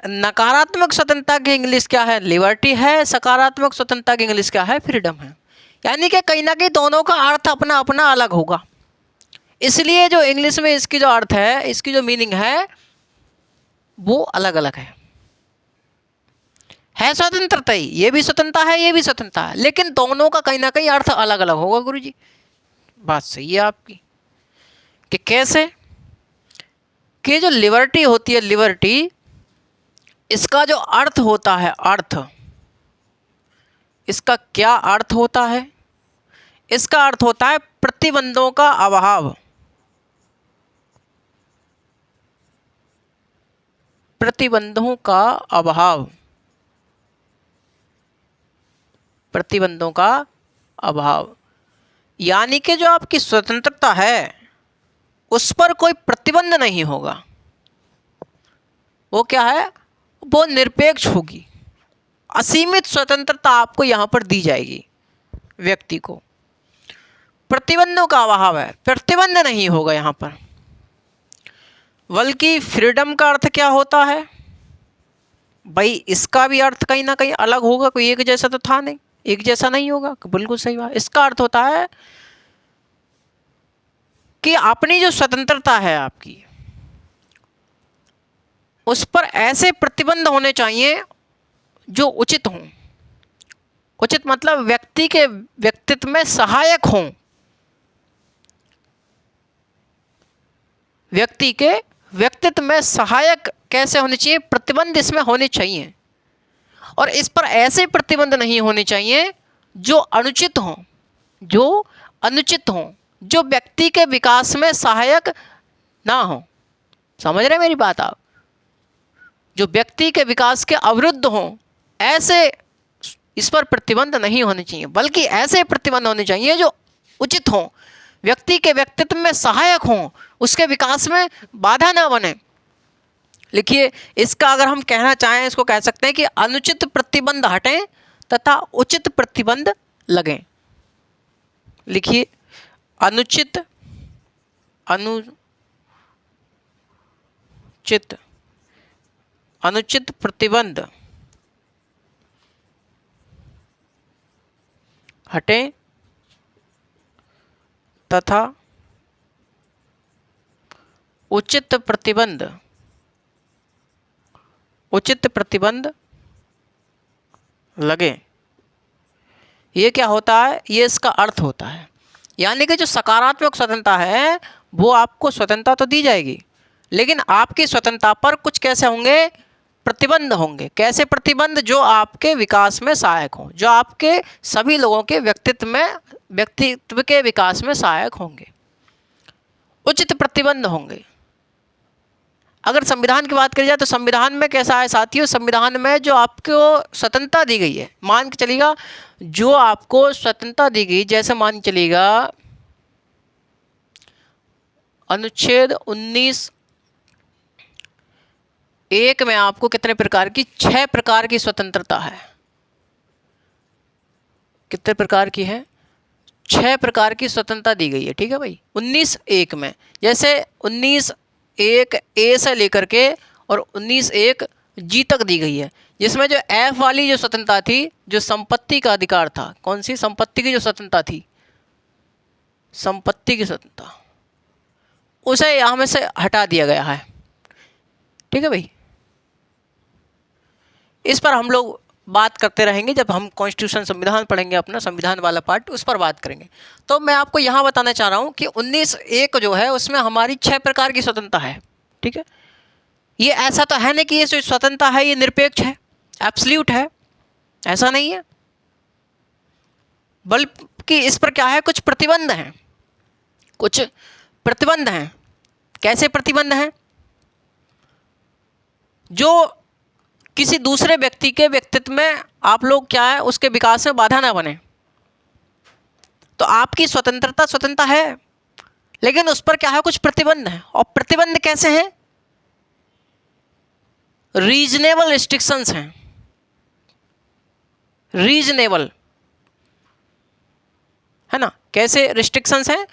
नकारात्मक स्वतंत्रता की इंग्लिश क्या है? लिबर्टी है। सकारात्मक स्वतंत्रता की इंग्लिश क्या है? फ्रीडम है। यानी कि कहीं ना कहीं दोनों का अर्थ अपना अपना अलग होगा। इसलिए जो इंग्लिश में इसकी जो अर्थ है, इसकी जो मीनिंग है वो अलग अलग है स्वतंत्रता ही, ये भी स्वतंत्रता है, ये भी स्वतंत्रता है, लेकिन दोनों का कहीं ना कहीं अर्थ अलग अलग होगा। गुरुजी बात सही है आपकी कि कैसे कि जो लिबर्टी होती है, लिबर्टी इसका जो अर्थ होता है, अर्थ इसका क्या अर्थ होता है? इसका अर्थ होता है प्रतिबंधों का अभाव। प्रतिबंधों का अभाव, प्रतिबंधों का अभाव। यानी कि जो आपकी स्वतंत्रता है उस पर कोई प्रतिबंध नहीं होगा। वो क्या है? वो निरपेक्ष होगी। असीमित स्वतंत्रता आपको यहाँ पर दी जाएगी व्यक्ति को। प्रतिबंधों का अभाव है, प्रतिबंध नहीं होगा यहाँ पर। बल्कि फ्रीडम का अर्थ क्या होता है भाई? इसका भी अर्थ कहीं ना कहीं अलग होगा, कोई एक जैसा तो था नहीं, एक जैसा नहीं होगा। बिल्कुल सही बात। इसका अर्थ होता है कि अपनी जो स्वतंत्रता है आपकी, उस पर ऐसे प्रतिबंध होने चाहिए जो उचित हों। उचित मतलब व्यक्ति के व्यक्तित्व में सहायक हों। व्यक्ति के व्यक्तित्व में सहायक कैसे होने चाहिए? प्रतिबंध इसमें होने चाहिए, और इस पर ऐसे प्रतिबंध नहीं होने चाहिए जो अनुचित हों, जो अनुचित हों, जो व्यक्ति के विकास में सहायक ना हो। समझ रहे मेरी बात आप? जो व्यक्ति के विकास के अवरुद्ध हों, ऐसे इस पर प्रतिबंध नहीं होने चाहिए, बल्कि ऐसे प्रतिबंध होने चाहिए जो उचित हों, व्यक्ति के व्यक्तित्व में सहायक हों, उसके विकास में बाधा ना बने। लिखिए, इसका अगर हम कहना चाहें, इसको कह सकते हैं कि अनुचित प्रतिबंध हटें तथा उचित प्रतिबंध लगें। लिखिए, अनुचित अनुचित प्रतिबंध हटें तथा उचित प्रतिबंध लगे। ये क्या होता है? ये इसका अर्थ होता है। यानी कि जो सकारात्मक स्वतंत्रता है वो आपको स्वतंत्रता तो दी जाएगी, लेकिन आपकी स्वतंत्रता पर कुछ कैसे होंगे? प्रतिबंध होंगे। कैसे प्रतिबंध? जो आपके विकास में सहायक हों, जो आपके सभी लोगों के व्यक्तित्व के विकास में सहायक होंगे। उचित प्रतिबंध होंगे। अगर संविधान की बात करी जाए तो संविधान में कैसा है साथियों? संविधान में जो आपको स्वतंत्रता दी गई है, मान के चलिएगा जो आपको स्वतंत्रता दी गई, जैसे मान के चलिएगा अनुच्छेद 19(1) में आपको कितने प्रकार की? 6 प्रकार की स्वतंत्रता है। कितने प्रकार की है? 6 प्रकार की स्वतंत्रता दी गई है। ठीक है भाई, 19(1) में। जैसे 19(1)(a) से लेकर के और 19(1)(g) तक दी गई है, जिसमें जो F वाली जो स्वतंत्रता थी, जो संपत्ति का अधिकार था, कौन सी? संपत्ति की जो स्वतंत्रता थी, संपत्ति की स्वतंत्रता, उसे यहाँ में से हटा दिया गया है। ठीक है भाई, इस पर हम लोग बात करते रहेंगे जब हम कॉन्स्टिट्यूशन संविधान पढ़ेंगे, अपना संविधान वाला पार्ट, उस पर बात करेंगे। तो मैं आपको यहाँ बताना चाह रहा हूँ कि 19(1) जो है उसमें हमारी 6 प्रकार की स्वतंत्रता है। ठीक है, ये ऐसा तो है नहीं कि ये जो स्वतंत्रता है ये निरपेक्ष है, एब्सोल्यूट है, ऐसा नहीं है, बल्कि इस पर क्या है, कुछ प्रतिबंध हैं, कुछ प्रतिबंध हैं। कैसे प्रतिबंध हैं? जो किसी दूसरे व्यक्ति के व्यक्तित्व में आप लोग क्या है, उसके विकास में बाधा ना बने। तो आपकी स्वतंत्रता है, लेकिन उस पर क्या है, कुछ प्रतिबंध है। और प्रतिबंध कैसे हैं? रीजनेबल रिस्ट्रिक्शंस हैं, रीजनेबल, है ना। कैसे रिस्ट्रिक्शंस हैं?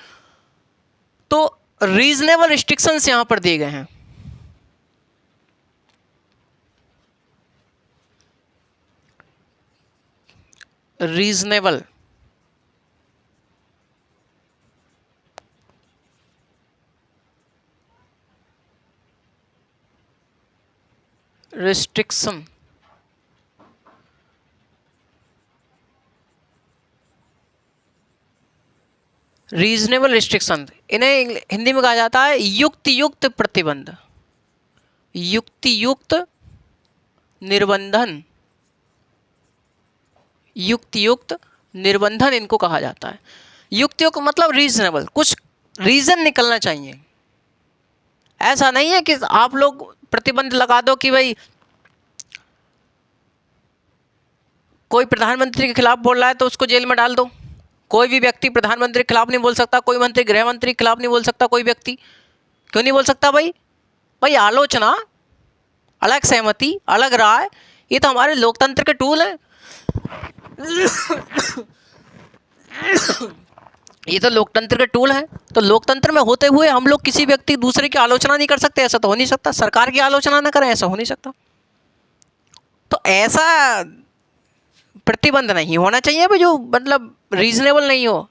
तो रीजनेबल रिस्ट्रिक्शंस यहां पर दिए गए हैं। रीजनेबल रिस्ट्रिक्शन, रीजनेबल रिस्ट्रिक्शन, इन्हें हिंदी में कहा जाता है युक्तियुक्त प्रतिबंध, युक्तियुक्त निर्बंधन, युक्तियुक्त निर्बंधन इनको कहा जाता है। युक्तियुक्त मतलब रीजनेबल, कुछ रीजन निकलना चाहिए। ऐसा नहीं है कि आप लोग प्रतिबंध लगा दो कि भाई कोई प्रधानमंत्री के खिलाफ बोल रहा है तो उसको जेल में डाल दो। कोई भी व्यक्ति प्रधानमंत्री के खिलाफ नहीं बोल सकता, कोई मंत्री गृह मंत्री के खिलाफ नहीं बोल सकता, कोई व्यक्ति क्यों नहीं बोल सकता भाई? भाई आलोचना, अलग सहमति, अलग राय, ये तो हमारे लोकतंत्र के टूल हैं। ये तो लोकतंत्र के टूल हैं। तो लोकतंत्र में होते हुए हम लोग किसी व्यक्ति दूसरे की आलोचना नहीं कर सकते, ऐसा तो हो नहीं सकता। सरकार की आलोचना ना करें, ऐसा हो नहीं सकता। तो ऐसा प्रतिबंध नहीं होना चाहिए भाई जो मतलब रीजनेबल नहीं हो।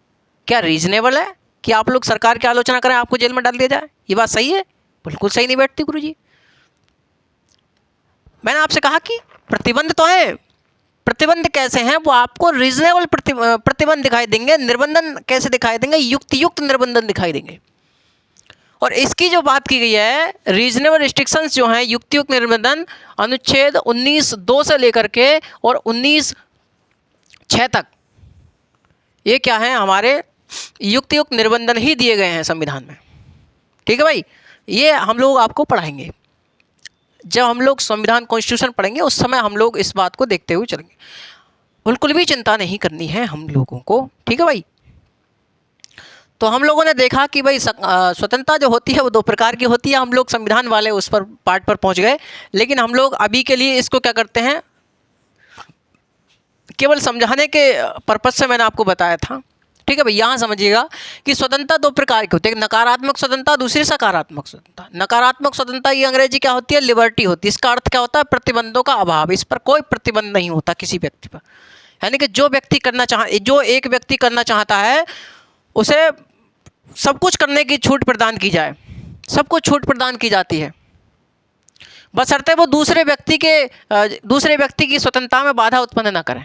क्या रीजनेबल है कि आप लोग सरकार की आलोचना करें, आपको जेल में डाल दिया जाए? ये बात सही है? बिल्कुल सही नहीं बैठती गुरुजी। मैंने आपसे कहा कि प्रतिबंध तो है, प्रतिबंध कैसे हैं? वो आपको रीजनेबल प्रतिबंध दिखाई देंगे, निर्बंधन कैसे दिखाई देंगे? युक्तियुक्त निर्बंधन दिखाई देंगे। और इसकी जो बात की गई है, रीजनेबल रिस्ट्रिक्शंस जो हैं, युक्तियुक्त निर्बंधन, अनुच्छेद 19(2) से लेकर के और 19(6) तक, ये क्या है, हमारे युक्तियुक्त निर्बंधन ही दिए गए हैं संविधान में। ठीक है भाई, ये हम लोग आपको पढ़ाएंगे जब हम लोग संविधान कॉन्स्टिट्यूशन पढ़ेंगे, उस समय हम लोग इस बात को देखते हुए चलेंगे। बिल्कुल भी चिंता नहीं करनी है हम लोगों को। ठीक है भाई, तो हम लोगों ने देखा कि भाई स्वतंत्रता जो होती है वो 2 प्रकार की होती है। हम लोग संविधान वाले उस पर पार्ट पर पहुंच गए, लेकिन हम लोग अभी के लिए इसको क्या करते हैं, केवल समझाने के पर्पज से मैंने आपको बताया था। ठीक है भाई, यहाँ समझिएगा कि स्वतंत्रता 2 प्रकार की होती है, एक नकारात्मक स्वतंत्रता, दूसरी सकारात्मक स्वतंत्रता। नकारात्मक स्वतंत्रता ये अंग्रेजी क्या होती है, लिबर्टी होती है। इसका अर्थ क्या होता है, प्रतिबंधों का अभाव, इस पर कोई प्रतिबंध नहीं होता किसी व्यक्ति पर। यानी कि जो व्यक्ति जो एक व्यक्ति करना चाहता है उसे सब कुछ करने की छूट प्रदान की जाए, सब कुछ छूट प्रदान की जाती है, बशर्ते वो दूसरे व्यक्ति की स्वतंत्रता में बाधा उत्पन्न न करें।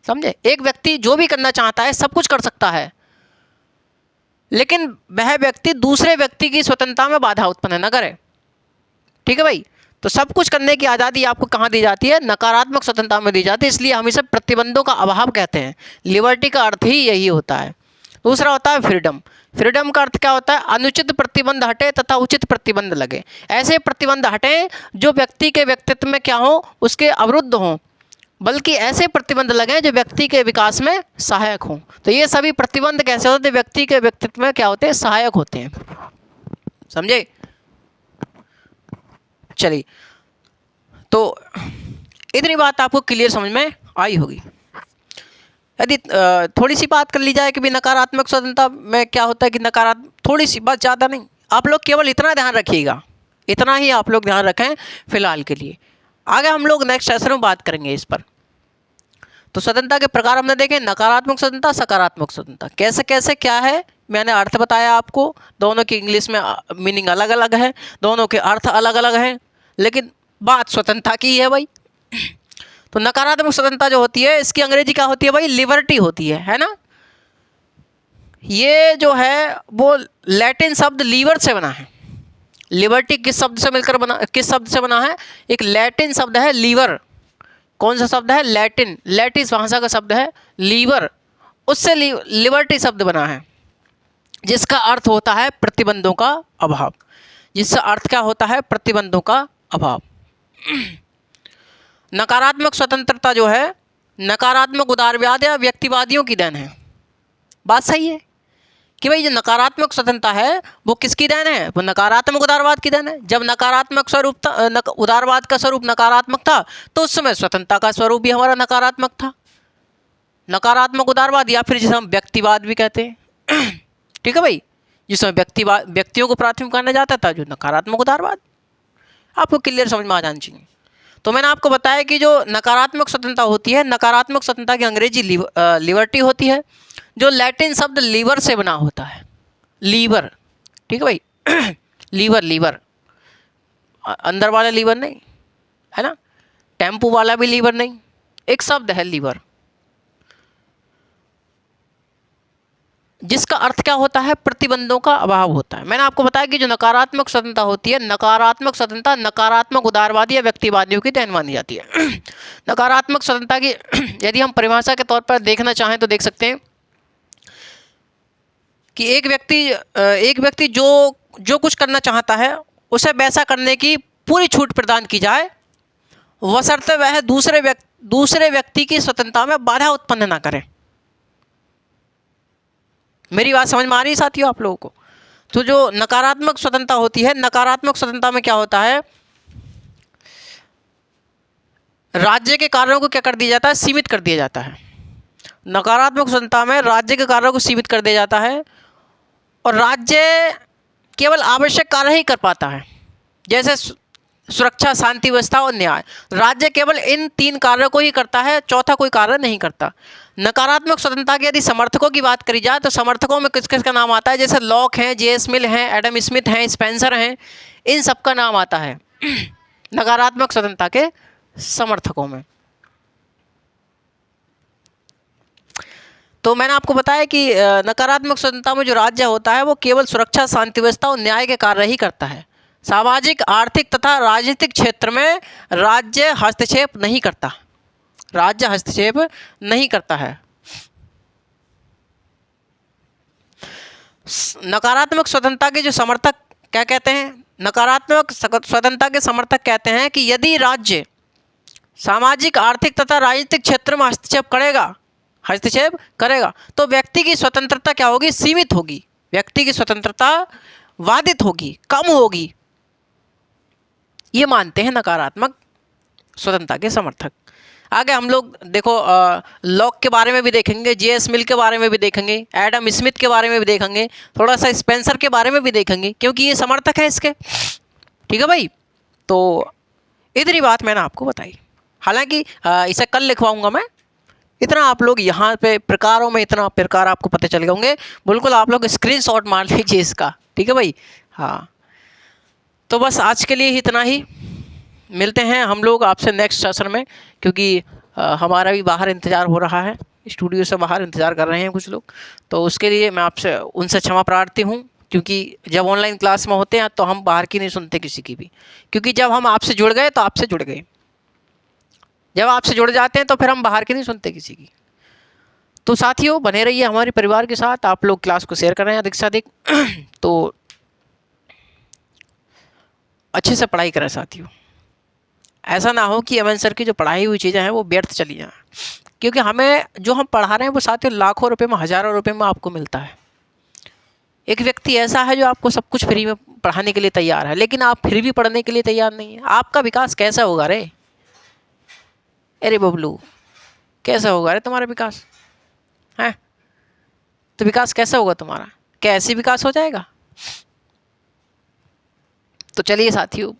समझे? एक व्यक्ति जो भी करना चाहता है सब कुछ कर सकता है, लेकिन वह व्यक्ति दूसरे व्यक्ति की स्वतंत्रता में बाधा उत्पन्न न करे। ठीक है भाई, तो सब कुछ करने की आज़ादी आपको कहाँ दी जाती है, नकारात्मक स्वतंत्रता में दी जाती है। इसलिए हम इसे प्रतिबंधों का अभाव कहते हैं। लिबर्टी का अर्थ ही यही होता है। दूसरा होता है फ्रीडम। फ्रीडम का अर्थ क्या होता है, अनुचित प्रतिबंध हटे तथा उचित प्रतिबंध लगे। ऐसे प्रतिबंध हटें जो व्यक्ति के व्यक्तित्व में क्या हो, उसके अवरुद्ध हों, बल्कि ऐसे प्रतिबंध लगें जो व्यक्ति के विकास में सहायक हों। तो ये सभी प्रतिबंध कैसे होते हैं, व्यक्ति के व्यक्तित्व में क्या होते हैं, सहायक होते हैं। समझे? चलिए, तो इतनी बात आपको क्लियर समझ में आई होगी। यदि थोड़ी सी बात कर ली जाए कि भी नकारात्मक स्वतंत्रता में क्या होता है, कि नकारात्मक, थोड़ी सी बात, ज़्यादा नहीं, आप लोग केवल इतना ध्यान रखिएगा, इतना ही आप लोग ध्यान रखें फिलहाल के लिए। आगे हम लोग नेक्स्ट सेशन में बात करेंगे इस पर। तो स्वतंत्रता के प्रकार हमने देखे, नकारात्मक स्वतंत्रता, सकारात्मक स्वतंत्रता, कैसे कैसे क्या है मैंने अर्थ बताया आपको। दोनों की इंग्लिश में मीनिंग अलग अलग है, दोनों के अर्थ अलग अलग हैं, लेकिन बात स्वतंत्रता की है भाई। तो नकारात्मक स्वतंत्रता जो होती है इसकी अंग्रेजी क्या होती है भाई? लिबर्टी होती है ना। ये जो है वो लैटिन शब्द लीवर से बना है। लिबर्टी किस शब्द से मिलकर बना, किस शब्द से बना है? एक लैटिन शब्द है लीवर। कौन सा शब्द है? लैटिन, लैटिस भाषा का शब्द है लीवर, उससे लिबर्टी शब्द बना है, जिसका अर्थ होता है प्रतिबंधों का अभाव। जिसका अर्थ क्या होता है? प्रतिबंधों का अभाव। नकारात्मक स्वतंत्रता जो है नकारात्मक उदारवाद या व्यक्तिवादियों की देन है। बात सही है कि भाई जो नकारात्मक स्वतंत्रता है वो किसकी देन है? वो नकारात्मक उदारवाद की देन है। जब नकारात्मक स्वरूप था, उदारवाद का स्वरूप नकारात्मक था, तो उस समय स्वतंत्रता का स्वरूप भी हमारा नकारात्मक था। नकारात्मक उदारवाद या फिर जिसे हम व्यक्तिवाद भी कहते हैं। ठीक है भाई, जिसमें व्यक्तियों को प्राथमिक माना जाता था, जो नकारात्मक उदारवाद। आपको क्लियर समझ में आ जाना चाहिए। तो मैंने आपको बताया कि जो नकारात्मक स्वतंत्रता होती है, नकारात्मक स्वतंत्रता की अंग्रेजी लिबर्टी होती है, जो लैटिन शब्द लीवर से बना होता है। लीवर, ठीक है भाई। लीवर, लीवर अंदर वाला लीवर नहीं है ना, टेम्पू वाला भी लीवर नहीं, एक शब्द है लीवर, जिसका अर्थ क्या होता है? प्रतिबंधों का अभाव होता है। मैंने आपको बताया कि जो नकारात्मक स्वतंत्रता होती है, नकारात्मक स्वतंत्रता नकारात्मक उदारवादी या व्यक्तिवादियों की देन मानी जाती है। नकारात्मक स्वतंत्रता की यदि हम परिभाषा के तौर पर देखना चाहें तो देख सकते हैं कि एक व्यक्ति जो कुछ करना चाहता है उसे वैसा करने की पूरी छूट प्रदान की जाए, बशर्ते वह दूसरे व्यक्ति की स्वतंत्रता में बाधा उत्पन्न ना करे। मेरी बात समझ में आ रही है साथियों आप लोगों को? तो जो नकारात्मक स्वतंत्रता होती है, नकारात्मक स्वतंत्रता में क्या होता है? राज्य के कार्यों को क्या कर दिया जाता है? सीमित कर दिया जाता है। नकारात्मक स्वतंत्रता में राज्य के कार्यों को सीमित कर दिया जाता है और राज्य केवल आवश्यक कार्य ही कर पाता है, जैसे सुरक्षा, शांति व्यवस्था और न्याय। राज्य केवल इन 3 कार्यों को ही करता है, चौथा कोई कार्य नहीं करता। नकारात्मक स्वतंत्रता की यदि समर्थकों की बात करी जाए तो समर्थकों में किस किस का नाम आता है? जैसे लॉक हैं, जे.एस. मिल हैं, एडम स्मिथ हैं, स्पेंसर हैं, इन सब का नाम आता है नकारात्मक स्वतंत्रता के समर्थकों में। तो मैंने आपको बताया कि नकारात्मक स्वतंत्रता में जो राज्य होता है वो केवल सुरक्षा, शांति व्यवस्था और न्याय के कार्य ही करता है। सामाजिक, आर्थिक तथा राजनीतिक क्षेत्र में राज्य हस्तक्षेप नहीं करता। राज्य हस्तक्षेप नहीं करता है। नकारात्मक स्वतंत्रता के जो समर्थक क्या कहते हैं? नकारात्मक स्वतंत्रता के समर्थक कहते हैं कि यदि राज्य सामाजिक, आर्थिक तथा राजनीतिक क्षेत्र में हस्तक्षेप करेगा तो व्यक्ति की स्वतंत्रता क्या होगी? सीमित होगी। व्यक्ति की स्वतंत्रता बाधित होगी, कम होगी। ये मानते हैं नकारात्मक स्वतंत्रता के समर्थक। आगे हम लोग देखो लॉक के बारे में भी देखेंगे, जे.एस. मिल के बारे में भी देखेंगे, एडम स्मिथ के बारे में भी देखेंगे, थोड़ा सा स्पेंसर के बारे में भी देखेंगे, क्योंकि ये समर्थक हैं इसके। ठीक है भाई, तो इतनी बात मैंने आपको बताई। हालांकि इसे कल लिखवाऊंगा मैं। इतना आप लोग यहाँ पे प्रकारों में इतना प्रकार आपको पता चल गए होंगे। बिल्कुल आप लोग स्क्रीनशॉट मार लीजिए इसका। ठीक है भाई, हाँ। तो बस आज के लिए इतना ही। मिलते हैं हम लोग आपसे नेक्स्ट सेशन में, क्योंकि हमारा भी बाहर इंतज़ार हो रहा है, स्टूडियो से बाहर इंतज़ार कर रहे हैं कुछ लोग। तो उसके लिए मैं आपसे उनसे क्षमा प्रार्थी हूँ, क्योंकि जब ऑनलाइन क्लास में होते हैं तो हम बाहर की नहीं सुनते किसी की भी, क्योंकि जब हम आपसे जुड़ गए तो आपसे जुड़ गए। जब आपसे जुड़ जाते हैं तो फिर हम बाहर की नहीं सुनते किसी की। तो साथियों बने रहिए हमारे परिवार के साथ। आप लोग क्लास को शेयर कर रहे हैं अधिक से अधिक, तो अच्छे से पढ़ाई करें साथियों। ऐसा ना हो कि अमन सर की जो पढ़ाई हुई चीज़ें हैं वो व्यर्थ चली जाएं, क्योंकि हमें जो हम पढ़ा रहे हैं वो साथियों लाखों रुपए में, हज़ारों रुपए में आपको मिलता है। एक व्यक्ति ऐसा है जो आपको सब कुछ फ्री में पढ़ाने के लिए तैयार है, लेकिन आप फिर भी पढ़ने के लिए तैयार नहीं है। आपका विकास कैसा होगा रे? अरे बबलू, कैसा होगा रे तुम्हारा विकास? है तो विकास कैसा होगा तुम्हारा? क्या ऐसे विकास हो जाएगा? तो चलिए साथियों,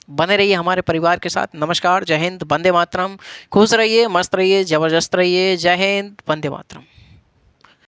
बने रहिए हमारे परिवार के साथ। नमस्कार, जय हिंद, वंदे मातरम। खुश रहिए, मस्त रहिए, जबरदस्त रहिए। जय हिंद, वंदे मातरम।